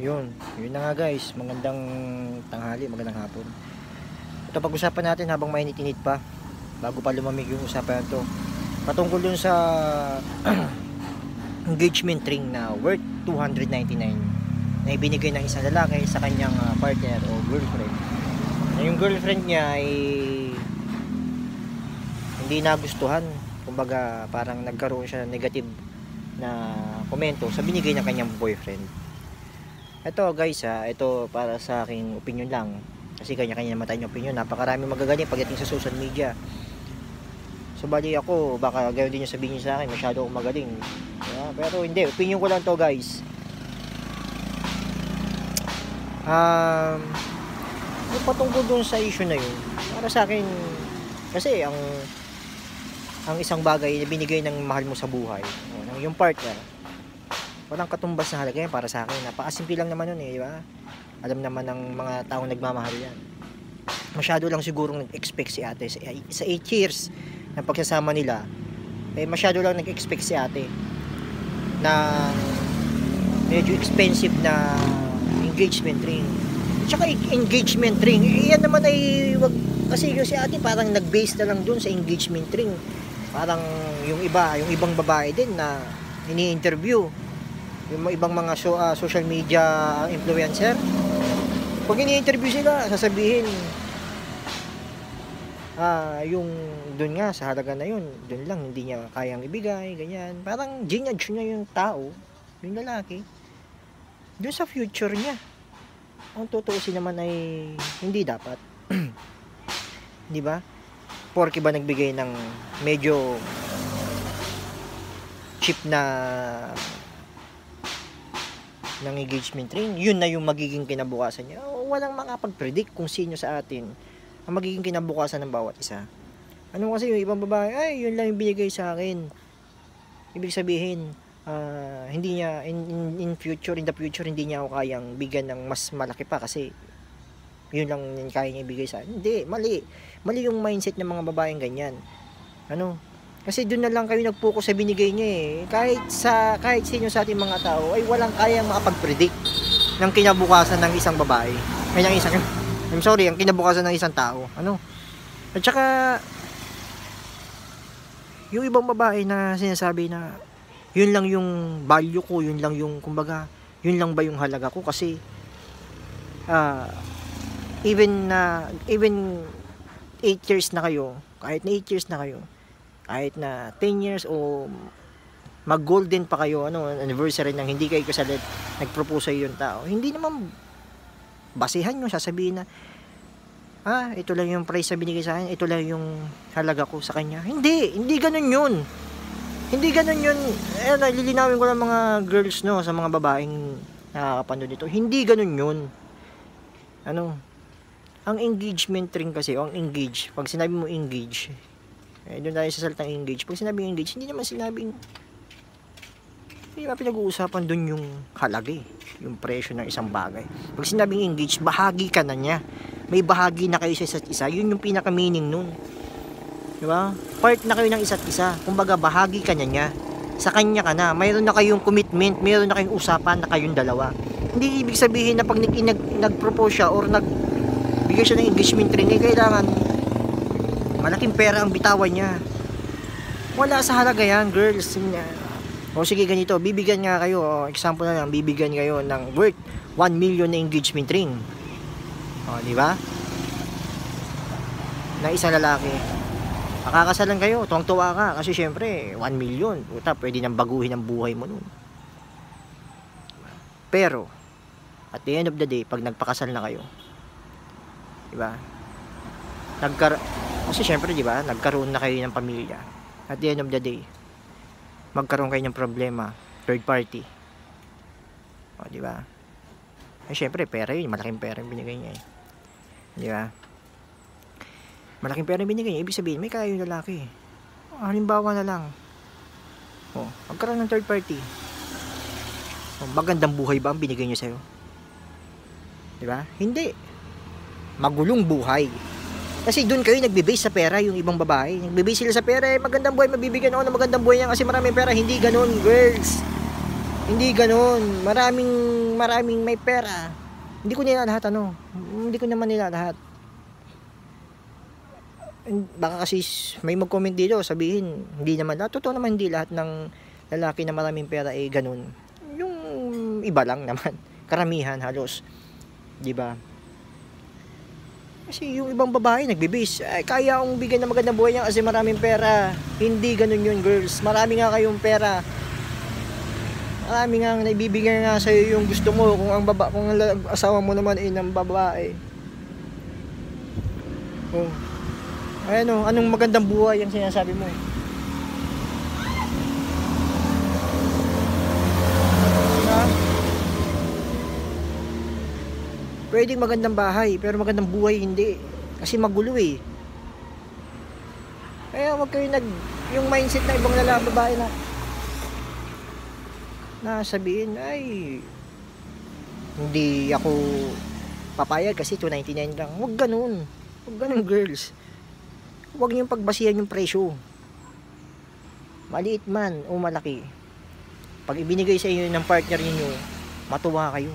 Yun na nga guys, magandang tanghali, magandang hapon. Ito pag-usapan natin habang mainit-init pa, bago pa lumamig yung usapan to. Patungkol dun sa engagement ring na worth 299 na ibinigay ng isang lalaki sa kanyang partner o girlfriend. Na yung girlfriend niya ay hindi nagustuhan, kumbaga parang nagkaroon siya ng negative na komento sa binigay ng kanyang boyfriend. Ito guys ito para sa aking opinion lang. Kasi kanya-kanya naman tayong opinion. Napakarami magagaling pagdating sa social media. So bali ako, baka ganoon din yung sabihin niyo sa akin, masyado akong magaling. Pero hindi, opinion ko lang to guys. Yung patungkol dun sa issue na yun, para sa akin, kasi ang isang bagay na binigay ng mahal mo sa buhay, yung partner, walang katumbas na halaga yan para sa akin. Napakasimple lang naman yun di ba? Alam naman ng mga taong nagmamahal yan. Masyado lang sigurong nag-expect si ate sa 8 years ng pagsasama nila. Masyado lang nag-expect si ate na medyo expensive na engagement ring. Tsaka engagement ring, yan naman ay wag, kasi yung si ate parang nag-base na lang dun sa engagement ring. Parang yung ibang babae din na ini-interview, yung ibang mga social media influencer, pag ini-interview sila, sasabihin yung dun nga sa halaga na yun, dun lang hindi niya kayang ibigay, ganyan. Parang ginudge niya yung tao, yung lalaki, dun sa future niya. Ang tutuusin naman ay hindi dapat. Di ba? Porke ba nagbigay ng medyo cheap na ng engagement ring, yun na yung magiging kinabukasan niya. Walang makapag-predict kung sino sa atin ang magiging kinabukasan ng bawat isa. Ano kasi yung ibang babae, ay yun lang yung binigay sa akin. Ibig sabihin, hindi niya in the future hindi niya ako kayang bigyan ng mas malaki pa kasi yun lang yung kaya niya ibigay sa akin. Hindi, mali yung mindset ng mga babaeng ganyan. Kasi doon na lang kayo nag-focus sa binigay niya kahit sino sa ating mga tao ay walang kayang makapag-predict ng kinabukasan ng isang babae. Ang kinabukasan ng isang tao. At saka yung ibang babae na sinasabi na yun lang yung value ko, yun lang yung kumbaga, yun lang ba yung halaga ko kasi even 8 years na kayo, kahit na 8 years na kayo, kahit na 10 years o mag-golden pa kayo, anniversary nang hindi kayo kasalit, nag-propose sa yung tao, hindi naman basihan nyo, sasabihin na ito lang yung price na binigay sa akin, ito lang yung halaga ko sa kanya. Hindi ganun yun. Lilinawin ko lang mga girls sa mga babaeng nakakapanood nito, hindi ganun yun. Ang engagement ring kasi, o ang engage, pag sinabi mo engage, doon tayo sa salitang engage. Pag sinabing engage, hindi naman pinag-uusapan doon yung halaga yung presyo ng isang bagay. Pag sinabing engage, bahagi ka na niya. May bahagi na kayo sa isa't isa. Yun yung pinaka-meaning nun. Diba? Part na kayo ng isa't isa. Kumbaga, bahagi ka na niya. Sa kanya ka na. Mayroon na kayong commitment, mayroon na kayong usapan na kayong dalawa. Hindi ibig sabihin na pag nag-propose siya or nagbigay siya ng engagement ring, kailangan malaking pera ang bitawan niya. Wala sa halaga yan, girls. O sige, ganito, bibigyan nga kayo, example na lang, bibigyan kayo ng worth 1 million na engagement ring. Di ba? Na isang lalaki. Makakasalan kayo, tuwang-tuwa ka kasi syempre 1 million. Puta, pwede nang baguhin ang buhay mo nun. Pero at the end of the day, pag nagpakasal na kayo, di ba? Kasi syempre, di ba, nagkaroon na kayo ng pamilya. At the end of the day, magkaroon kayo ng problema, third party. Di ba? Syempre, pera yun, malaking pera yung binigay niya di ba? Malaking pera yung binigay niya, ibig sabihin, may kaya yung lalaki. Halimbawa na lang, magkaroon ng third party. Magandang buhay ba ang binigay niya sa'yo? Di ba? Hindi. Magulong buhay. Kasi doon kayo nagbe-base sa pera, yung ibang babae. Nagbe-base sila sa pera, magandang buhay, mabibigyan ako ng magandang buhay yan kasi maraming pera. Hindi ganun, girls. Hindi ganoon. Maraming may pera. Hindi ko nila lahat ano. Hindi ko naman nila lahat. Baka kasi may mag-comment dito sabihin hindi naman lahat. Totoo naman hindi lahat ng lalaki na maraming pera ay ganun. Yung iba lang naman. Karamihan halos. 'Di ba? Kasi yung ibang babae nagbibis. Ay, kaya akong bigyan ng magandang buhay niya kasi maraming pera. Hindi ganun yun, girls. Marami nga kayong pera. Marami nga naibibigay nga sa iyo yung gusto mo. Kung ang asawa mo naman ay ng babae. Oh. Ano, anong magandang buhay ang sinasabi mo? Ha? Pwedeng magandang bahay, pero magandang buhay hindi. Kasi magulo eh. Kaya wag kayo yung mindset ng ibang babae na sabihin, ay, hindi ako papayag kasi 299 lang. Wag ganun. Wag ganun, girls. Wag niyong pagbasihan yung presyo. Maliit man o malaki. Pag ibinigay sa inyo ng partner niyo, matuwa kayo.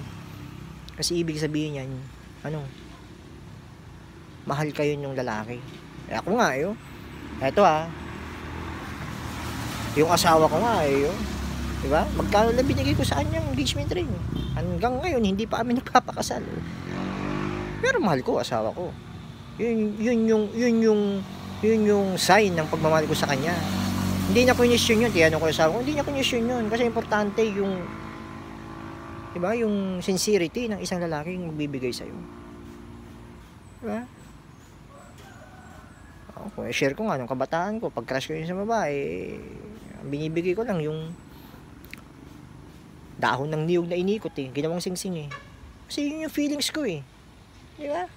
Kasi ibig sabihin yan, mahal kayo ng lalaki. Ako nga, eto yung asawa ko nga, diba? Magkano na binigay ko sa kanyang engagement ring. Hanggang ngayon, hindi pa kami nagpapakasal. Pero mahal ko, asawa ko. Yun yung sign ng pagmamahal ko sa kanya. Hindi niya question yun, tiyanong ko yung asawa ko, hindi niya question yun. Kasi importante yung, diba, yung sincerity ng isang lalaking magbibigay sa'yo. Diba? Okay, share ko nga nung kabataan ko, pag crush ko yun sa babae, binibigay ko lang yung dahon ng niyog na inikot ginawang singsing kasi yun yung feelings ko diba?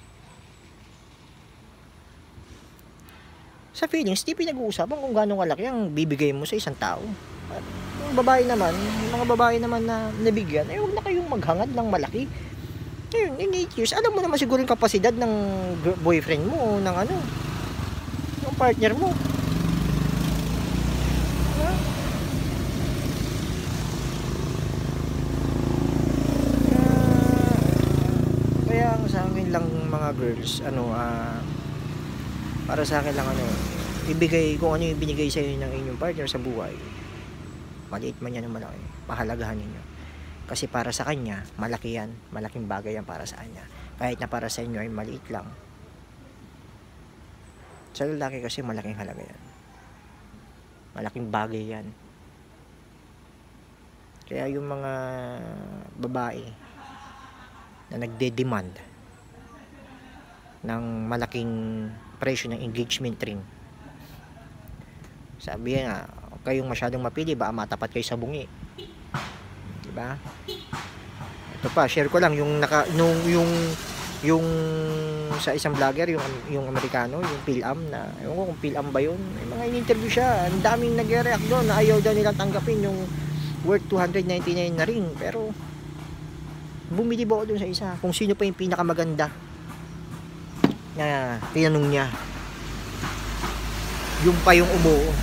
Sa feelings, di pinag-uusapan kung gano'ng kalaki ang bibigay mo sa isang tao. At yung babae naman, yung mga babae naman na nabigyan, huwag na kayong maghangad ng malaki. Ayun, in 8 years, alam mo naman siguro yung kapasidad ng boyfriend mo o ng yung partner mo. Kaya sa akin lang mga girls, para sa akin lang ibigay kung ano yung binigay sa inyo ng inyong partner sa buhay. Maliit man yan o malaki, pahalagahan niyo. Kasi para sa kanya, malaki yan, malaking bagay yan para sa kanya. Kahit na para sa inyo ay maliit lang. Sa lalaki kasi malaking halaga yan. Malaking bagay yan. Kaya yung mga babae na nagde-demand ng malaking presyo ng engagement ring, sabi nga, kayong masyadong mapili, baka matapat kayo sa bungi, diba? Ito pa, share ko lang yung yung sa isang vlogger, yung Amerikano, yung Phil-Am na, ewan ko kung Phil-Am ba yun, may mga in-interview siya, ang daming nag-react doon na ayaw daw nilang tanggapin yung worth 299 na ring, pero bumili ba ako doon sa isa kung sino pa yung pinakamaganda na tinanong niya, yung pa yung umuo.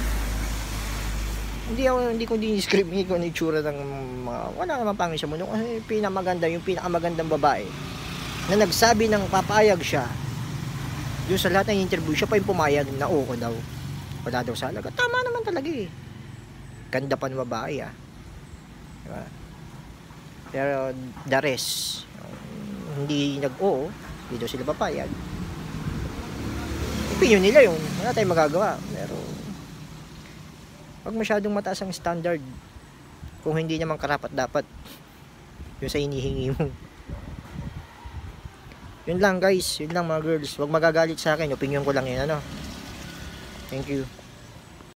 Hindi ko di-describe ko ang itsura ng mga, wala naman pangit sa mundo kasi yung pinakamagandang babae na nagsabi ng papayag siya yung sa lahat ng interview, siya pa yung pumayag na oo daw, wala daw sa halaga. Tama naman talaga ganda pa ng babae diba? Pero the rest hindi nag-oo, hindi daw sila papayag. Opinion nila yun, wala tayong magagawa. Pero wag masyadong mataas ang standard kung hindi naman karapat dapat yung sa inihingi mo. Yun lang guys, yun lang mga girls, wag magagalit sa akin, opinion ko lang yun. Thank you.